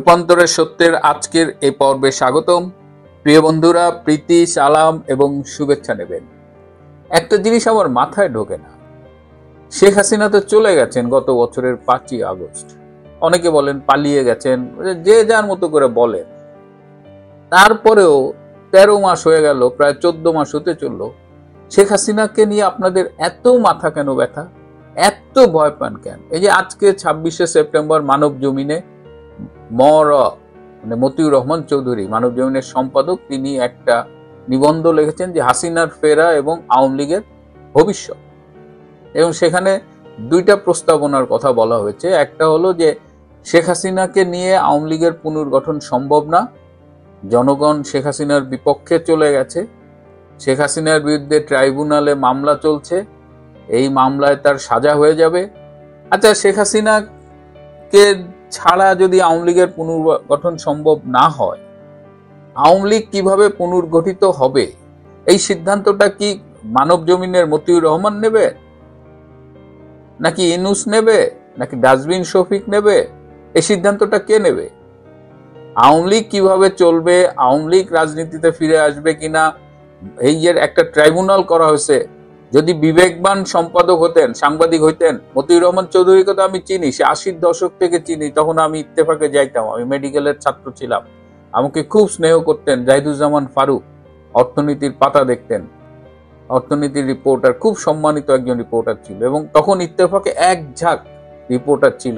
রূপান্তরের সত্যের আজকের এই পর্বে স্বাগতম। প্রিয় বন্ধুরা, প্রীতি, সালাম এবং শুভেচ্ছা নেবেন। একটা জিনিস আমার মাথায় ঢোকে না, শেখ হাসিনা তো চলে গেছেন গত বছরের 5ই আগস্ট। অনেকে বলেন পালিয়ে গেছেন, যে যার মতো করে বলেন। তারপরেও 13 মাস হয়ে গেল, প্রায় 14 মাস হতে চললো। শেখ হাসিনাকে নিয়ে আপনাদের এত মাথা কেন ব্যথা, এত ভয় পান কেন? এই যে আজকে 26শে সেপ্টেম্বর মানব জমিনে মতিউর রহমান চৌধুরী, মানব জমিনের সম্পাদক, তিনি একটা নিবন্ধ লিখেছেন যে হাসিনার ফেরা এবং আওয়ামী লীগের ভবিষ্যৎ। এবং সেখানে দুইটা প্রস্তাবনার কথা বলা হয়েছে। একটা হলো যে শেখ হাসিনাকে নিয়ে আওয়ামী লীগের পুনর্গঠন সম্ভব না, জনগণ শেখ হাসিনার বিপক্ষে চলে গেছে, শেখ হাসিনার বিরুদ্ধে ট্রাইব্যুনালে মামলা চলছে, এই মামলায় তার সাজা হয়ে যাবে। আচ্ছা, শেখ হাসিনাকে ছাড়া যদি আওয়ামী লীগের পুনর্গঠন সম্ভব না হয়, আওয়ামী লীগ কিভাবে পুনর্গঠিত হবে, এই সিদ্ধান্তটা কি মানব জমিনের মতিউর রহমান নেবে, নাকি ইনুস নেবে, নাকি ডাস্টবিন শফিক নেবে? এই সিদ্ধান্তটা কে নেবে? আওয়ামী লীগ কিভাবে চলবে, আওয়ামী লীগ রাজনীতিতে ফিরে আসবে কিনা, এই যে একটা ট্রাইব্যুনাল করা হয়েছে। যদি বিবেকবান সম্পাদক হতেন, সাংবাদিক হইতেন, মতিউর রহমান চৌধুরীকে তো আমি চিনি, সে 80-র দশক থেকে চিনি। তখন আমি ইত্তেফাকে যাইতাম, আমি মেডিকেলের ছাত্র ছিলাম। আমাকে খুব স্নেহ করতেন জাহিদুজ্জামান ফারুক, অর্থনীতির পাতা দেখতেন, অর্থনীতির রিপোর্টার, খুব সম্মানিত একজন রিপোর্টার ছিল। এবং তখন ইত্তেফাকে এক ঝাঁক রিপোর্টার ছিল,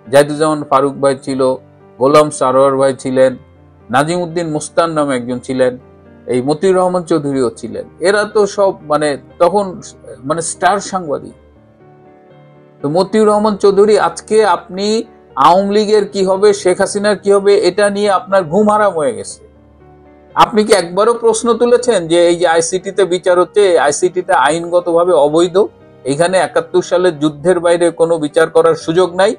জাহিদুজ্জামান ফারুক ভাই ছিল, গোলাম সারোয়ার ভাই ছিলেন, নাজিমউদ্দিন মুস্তান নামে একজন ছিলেন, এই মতিউর রহমান চৌধুরীও ছিলেন। এরা তো সব তখন স্টার সাংবাদিক। তো মতিউর রহমান চৌধুরী, আজকে আপনি আওয়ামী লীগের কি হবে, শেখ হাসিনার কি হবে, এটা নিয়ে আপনার ঘুম হারাম হয়ে গেছে। আপনি কি একবারও প্রশ্ন তুলেছেন যে এই যে আইসিটিতে বিচার হচ্ছে, আইসিটিতে আইনগতভাবে অবৈধ, এখানে 71 সালের যুদ্ধের বাইরে কোনো বিচার করার সুযোগ নাই?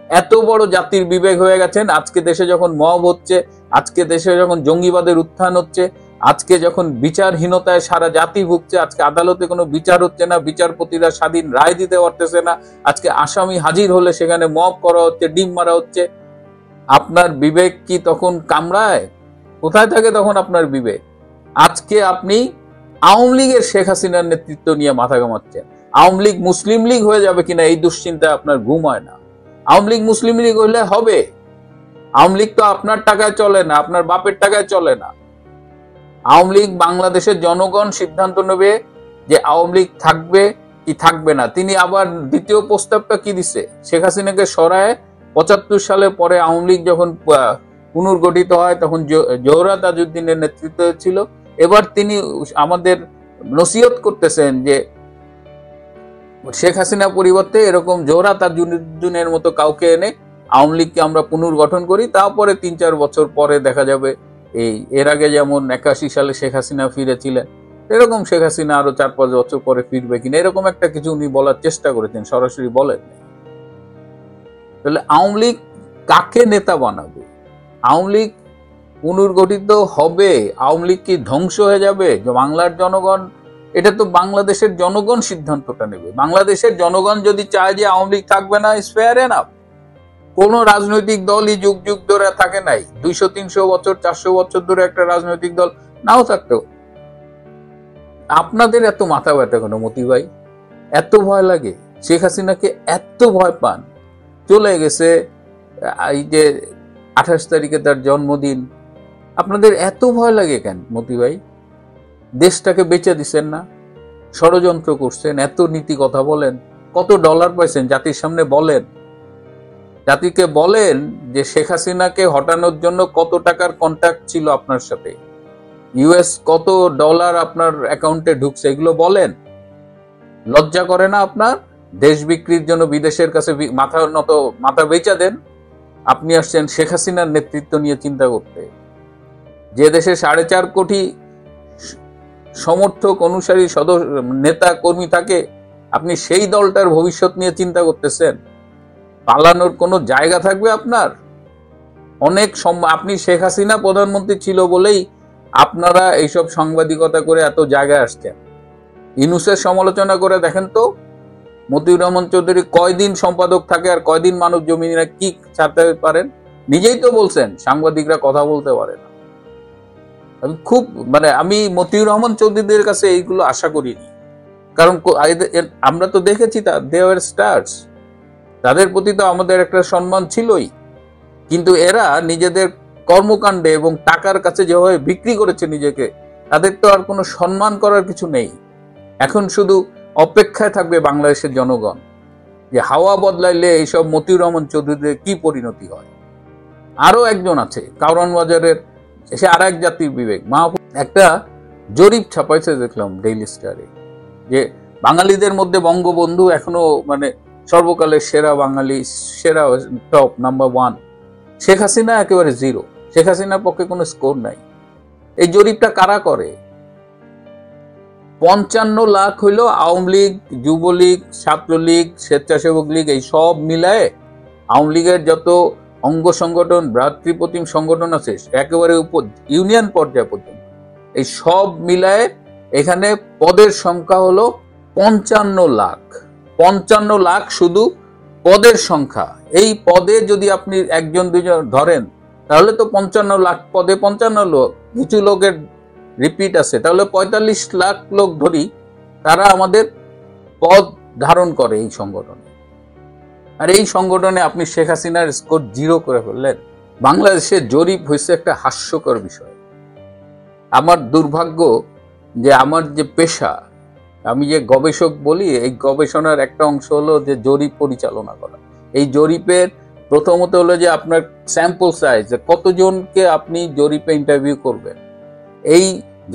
এত বড় জাতির বিবেক হয়ে গেছেন, আজকে দেশে যখন মব হচ্ছে, আজকে দেশে যখন জঙ্গিবাদের উত্থান হচ্ছে, আজকে যখন বিচারহীনতায় সারা জাতি ভুগছে, আজকে আদালতে কোনো বিচার হচ্ছে না, বিচারপতিরা স্বাধীন রায় দিতে পারতেছে না, আজকে আসামি হাজির হলে সেখানে মব করা হচ্ছে, ডিম মারা হচ্ছে, আপনার বিবেক কি তখন কামড়ায়? কোথায় থাকে তখন আপনার বিবেক? আজকে আপনি আওয়ামী লীগের শেখ হাসিনার নেতৃত্ব নিয়ে মাথা ঘামাচ্ছেন। আওয়ামী লীগ মুসলিম লীগ হয়ে যাবে কিনা এই দুশ্চিন্তায় আপনার ঘুম হয় না। আওয়ামী লীগ মুসলিম লীগ হইলে হবে? আওয়ামী লীগ তো আপনার টাকায় চলে না, আপনার বাপের টাকায় চলে না। আওয়ামী লীগ বাংলাদেশের জনগণ সিদ্ধান্ত নেবে যে আওয়ামী লীগ থাকবে কি থাকবে না। তিনি আবার দ্বিতীয় প্রস্তাবটা কি দিছে, শেখ হাসিনাকে সরায় 75 সালে পরে আওয়ামী লীগ যখন পুনর্গঠিত হয়, তখন জোহরা তাজউদ্দিনের নেতৃত্ব ছিল। এবার তিনি আমাদের নসিহত করতেছেন যে শেখ হাসিনা পরিবর্তে এরকম জোহরা তাজউদ্দিনের মতো কাউকে এনে আওয়ামী লীগকে আমরা পুনর্গঠন করি, তারপরে 3-4 বছর পরে দেখা যাবে এর আগে যেমন 81 সালে শেখ হাসিনা ফিরেছিলেন, এরকম শেখ হাসিনা আরো 4-5 বছর পরে ফিরবে কিনা, এরকম একটা কিছু উনি বলার চেষ্টা করেছেন, সরাসরি বলেন। তাহলে আওয়ামী লীগ কাকে নেতা বানাবে? আওয়ামী লীগ পুনর্গঠিত হবে? আওয়ামী লীগ কি ধ্বংস হয়ে যাবে? বাংলার জনগণ, এটা তো বাংলাদেশের জনগণ সিদ্ধান্তটা নেবে। বাংলাদেশের জনগণ যদি চায় যে আওয়ামী লীগ থাকবে না, ইটস ফেয়ার এনাফ। কোন রাজনৈতিক দলই যুগ যুগ ধরে থাকে নাই, 200-300 বছর 400 বছর ধরে একটা রাজনৈতিক দল নাও থাকতো। আপনাদের এত মাথা ব্যথা কেন মতি ভাই? এত ভয় লাগে? শেখ হাসিনাকে এত ভয় পান? চলে গেছে, এই যে 28 তারিখে তার জন্মদিন, আপনাদের এত ভয় লাগে কেন মতি ভাই? দেশটাকে বেচে দিচ্ছেন না, ষড়যন্ত্র করছেন, এত নীতি কথা বলেন, কত ডলার পাইছেন জাতির সামনে বলেন। জাতিকে বলেন যে শেখ হাসিনাকে হটানোর জন্য কত টাকার কন্ট্রাক্ট ছিল আপনার সাথে, ইউএস কত ডলার আপনার অ্যাকাউন্টে ঢুকছে, এগুলো বলেন। লজ্জা করে না আপনার? দেশ বিক্রির জন্য বিদেশের কাছে মাথা বেচা দেন। আপনি আসছেন শেখ হাসিনার নেতৃত্ব নিয়ে চিন্তা করতে। যে দেশে 4.5 কোটি সমর্থক, অনুসারী, নেতা কর্মী থাকে, আপনি সেই দলটার ভবিষ্যৎ নিয়ে চিন্তা করতেছেন? পালানোর কোনো জায়গা থাকবে আপনার? আপনি শেখ হাসিনা প্রধানমন্ত্রী ছিল বলেই আপনারা এইসব সাংবাদিকতা করে এত জায়গায় আসছেন। ইনুসের সমালোচনা করে দেখেন তো, মতিউর রহমান চৌধুরী কয়দিন সম্পাদক থাকে আর কয়দিন মানব জমিনে কি ছাড়তে পারেন? নিজেই তো বলছেন সাংবাদিকরা কথা বলতে পারে না। আমি খুব আমি মতিউর রহমান চৌধুরীদের কাছে এইগুলো আশা করিনি, কারণ আমরা তো দেখেছি দে আর স্টার্স, তাদের প্রতি তো আমাদের একটা সম্মান ছিলই, কিন্তু এরা নিজেদের কর্মকাণ্ডে এবং টাকার কাছে যেভাবে বিক্রি করেছে নিজেকে, তাদের তো আর কোনো সম্মান করার কিছু নেই। এখন শুধু অপেক্ষায় থাকবে বাংলাদেশের জনগণ যে হাওয়া বদলাইলে এইসব মতিউর রহমান চৌধুরীদের কি পরিণতি হয়। আরো একজন আছে কারওয়ান বাজারের, সে আর এক জাতির বিবেক মাহফুজ, একটা জরিপ ছাপাইছে দেখলাম ডেইলি স্টারে, যে বাঙালিদের মধ্যে বঙ্গবন্ধু এখনো সর্বকালের সেরা বাঙালি, সেরা টপ নাম্বার 1। শেখ হাসিনা একেবারে 0। শেখ হাসিনার পক্ষে কোনো স্কোর নাই। এই জরিপটা কারা করে? 55 লাখ হইল আওয়ামী লীগ, যুবলীগ, ছাত্রলীগ, স্বেচ্ছাসেবক লীগ, এই সব মিলায় আওয়ামী লীগের যত অঙ্গ সংগঠন, ভ্রাতৃপ্রতিম সংগঠন আছে একেবারে উপর ইউনিয়ন পর্যায় পর্যন্ত, এই সব মিলায় এখানে পদের সংখ্যা হলো 55 লাখ। 55 লাখ শুধু পদের সংখ্যা। এই পদে যদি আপনি একজন দুজন ধরেন তাহলে তো 55 লাখ পদে 55 লোক, কিছু লোকের রিপিট আছে, তাহলে 45 লাখ লোক ধরি, তারা আমাদের পদ ধারণ করে এই সংগঠনে। আর এই সংগঠনে আপনি শেখ হাসিনার স্কোর 0 করে ফেললেন। বাংলাদেশের জরিপ হয়েছে একটা হাস্যকর বিষয়। আমার দুর্ভাগ্য যে আমার যে পেশা, আমি যে গবেষক বলি, এই গবেষণার একটা অংশ হলো যে জরিপ পরিচালনা করা। এই জরিপের প্রথমত হলো যে আপনার স্যাম্পল সাইজ, কতজনকে আপনি জরিপে ইন্টারভিউ করবেন, এই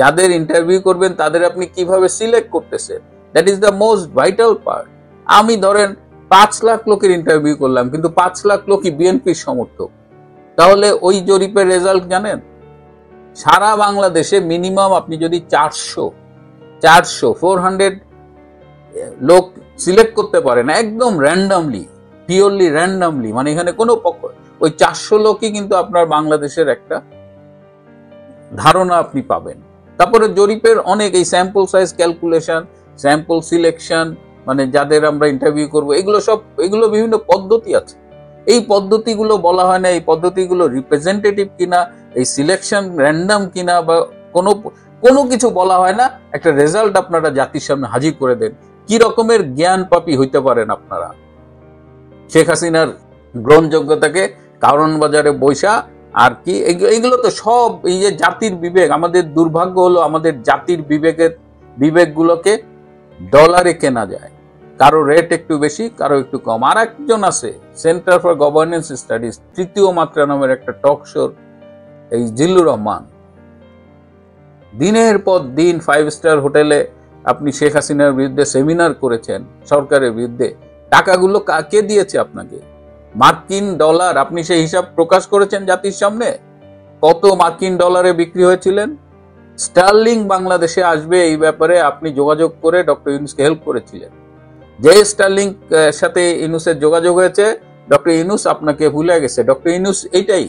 যাদের ইন্টারভিউ করবেন তাদের আপনি কিভাবে সিলেক্ট করতেছেন, that is the most vital part. আমি ধরেন 5 লাখ লোকের ইন্টারভিউ করলাম, কিন্তু 5 লাখ লোকই বিএনপির সমর্থক, তাহলে ওই জরিপের রেজাল্ট জানেন? সারা বাংলাদেশে মিনিমাম আপনি যদি 400 লোক সিলেক্ট করতে পারেন একদম র্যান্ডামলি, পিওরলি র্যান্ডামলি, এখানে কোনো পক্ষ, ওই 400 লোকই কিন্তু আপনার বাংলাদেশের একটা ধারণা আপনি পাবেন। তারপরে জরিপের অনেক এই sample size calculation, sample selection, যাদের আমরা ইন্টারভিউ করব, এগুলো বিভিন্ন পদ্ধতি আছে। এই পদ্ধতিগুলো বলা হয় না এই পদ্ধতিগুলো রিপ্রেজেন্টেটিভ কিনা, এই সিলেকশন র্যান্ডাম কিনা, বা কোনো কিছু বলা হয় না। একটা রেজাল্ট আপনারা জাতির সামনে হাজির করে দেন। কি রকমের জ্ঞান পাপী হইতে পারেন আপনারা? শেখ হাসিনার গ্রহণযোগ্যতাকে কারওয়ান বাজারে বৈশা আর কি, এগুলো তো সব এই যে জাতির বিবেক। আমাদের দুর্ভাগ্য হলো আমাদের জাতির বিবেকগুলোকে ডলারে কেনা যায়, কারো রেট একটু বেশি, কারো একটু কম। আর একজন আছে সেন্টার ফর গভর্নেন্স স্টাডিজ, তৃতীয় মাত্রা নামের একটা টক শোর, এই জিল্লুর রহমান, দিনের পর দিন 5 স্টার হোটেলে আপনি শেখ হাসিনার বিরুদ্ধে সেমিনার করেছেন, সরকারের বিরুদ্ধে। টাকাগুলো কে দিয়েছে আপনাকে? মার্কিন ডলার। আপনি সেই হিসাব প্রকাশ করেছেন জাতির সামনে, কত মার্কিন ডলারে বিক্রি হয়েছিলেন। স্টার্লিং বাংলাদেশে আসবে এই ব্যাপারে আপনি যোগাযোগ করে ডক্টর ইউনূসকে হেল্প করেছিলেন। যে স্টার্লিং সাথে ইউনূসের যোগাযোগ হয়েছে, ডক্টর ইউনূস আপনাকে ভুলে গেছে। ডক্টর ইউনূস এইটাই,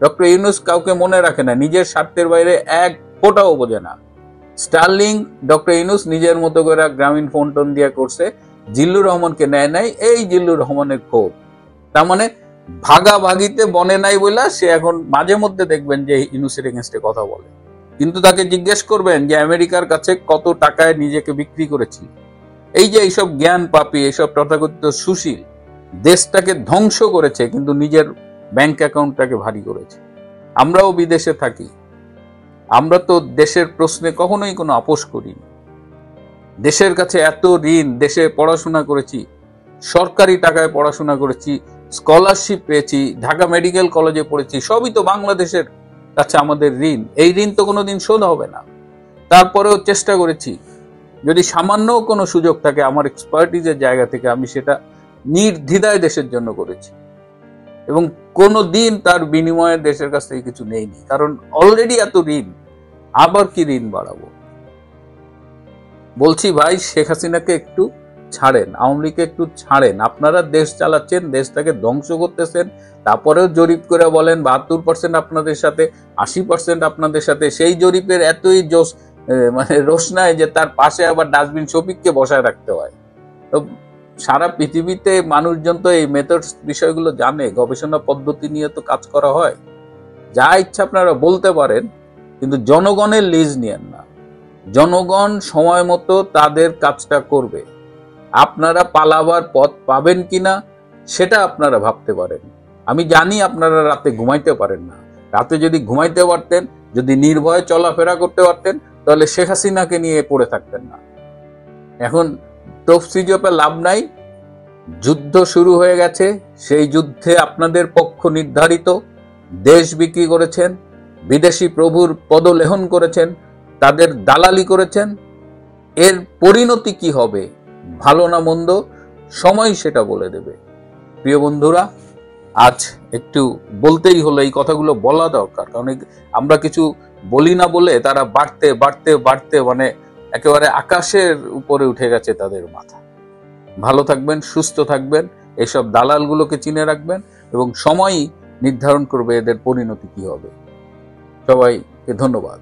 ডক্টর ইউনূস কাউকে মনে রাখে না, নিজের স্বার্থের বাইরে এক ফোঁটাও বোঝে না। স্টার্লিং ডক্টর ইউনূস নিজের মতো করে গ্রামীণ ফোন টোন দিয়ে করছে, জিল্লুর রহমানকে নেয় নাই, এই জিল্লুর রহমানের ক্ষোভ। তার ভাগাভাগিতে বনে নাই বলে সে এখন মাঝে মধ্যে দেখবেন যে ইউনূসের এগেনস্টে কথা বলে, কিন্তু তাকে জিজ্ঞেস করবেন যে আমেরিকার কাছে কত টাকায় নিজেকে বিক্রি করেছিল। এই যে এইসব জ্ঞান পাপী, এইসব তথাকথিত সুশীল দেশটাকে ধ্বংস করেছে, কিন্তু নিজের ব্যাংক অ্যাকাউন্টটাকে ভারী করেছে। আমরাও বিদেশে থাকি, আমরা তো দেশের প্রশ্নে কখনোই কোনো আপোষ করিনি। দেশের কাছে এত ঋণ, দেশে পড়াশোনা করেছি, সরকারি টাকায় পড়াশোনা করেছি, স্কলারশিপ পেয়েছি, ঢাকা মেডিকেল কলেজে পড়েছি, সবই তো বাংলাদেশের কাছে আমাদের ঋণ। এই ঋণ তো কোনোদিন শোধ হবে না। তারপরেও চেষ্টা করেছি, যদি সামান্য কোনো সুযোগ থাকে আমার এক্সপার্টিজের জায়গা থেকে, আমি সেটা নির্দ্বিধায় দেশের জন্য করেছি, এবং কোনো দিন তার বিনিময়ে দেশের কাছ থেকে কিছু নেইনি। কারণ অলরেডি এত ঋণ, আবার কি ঋণ বাড়াবো? বলছি ভাই, শেখ হাসিনাকে একটু ছাড়েন, আওয়ামী লীগকে একটু ছাড়েন। আপনারা দেশ চালাচ্ছেন, দেশটাকে ধ্বংস করতেছেন। তারপরেও জরিপ করে বলেন 72% আপনাদের সাথে, 80% আপনাদের সাথে। সেই জরিপের এতই রোশনায় যে তার পাশে আবার ডাস্টবিন শফিককে বসায় রাখতে হয়। তো সারা পৃথিবীতে মানুষজন তো এই মেথডস বিষয়গুলো জানে, গবেষণা পদ্ধতি নিয়ে তো কাজ করা হয়। যা ইচ্ছা আপনারা বলতে পারেন, কিন্তু জনগণের লিজ নিয়েন না। জনগণ সময় মতো তাদের কাজটা করবে। আপনারা পালাবার পথ পাবেন কিনা সেটা আপনারা ভাবতে পারেন। আমি জানি আপনারা রাতে ঘুমাইতে পারেন না। রাতে যদি ঘুমাইতে পারতেন, যদি নির্ভয়ে চলাফেরা করতে পারতেন, তাহলে শেখ হাসিনাকে নিয়ে পড়ে থাকতেন না। এখন তফসি জপে লাভ নাই, যুদ্ধ শুরু হয়ে গেছে। সেই যুদ্ধে আপনাদের পক্ষ নির্ধারিত, দেশ বিক্রি করেছেন, বিদেশি প্রভুর পদলেহন করেছেন, তাদের দালালি করেছেন। এর পরিণতি কি হবে, ভালো না মন্দ, সময় সেটা বলে দেবে। প্রিয় বন্ধুরা, আজ একটু বলতেই হলো, এই কথাগুলো বলা দরকার। কারণ আমরা কিছু বলি না বলে তারা বাড়তে বাড়তে বাড়তে মানে একেবারে আকাশের উপরে উঠে গেছে তাদের মাথা। ভালো থাকবেন, সুস্থ থাকবেন, এসব দালালগুলোকে চিনে রাখবেন, এবং সময়ই নির্ধারণ করবে এদের পরিণতি কি হবে। সবাইকে ধন্যবাদ।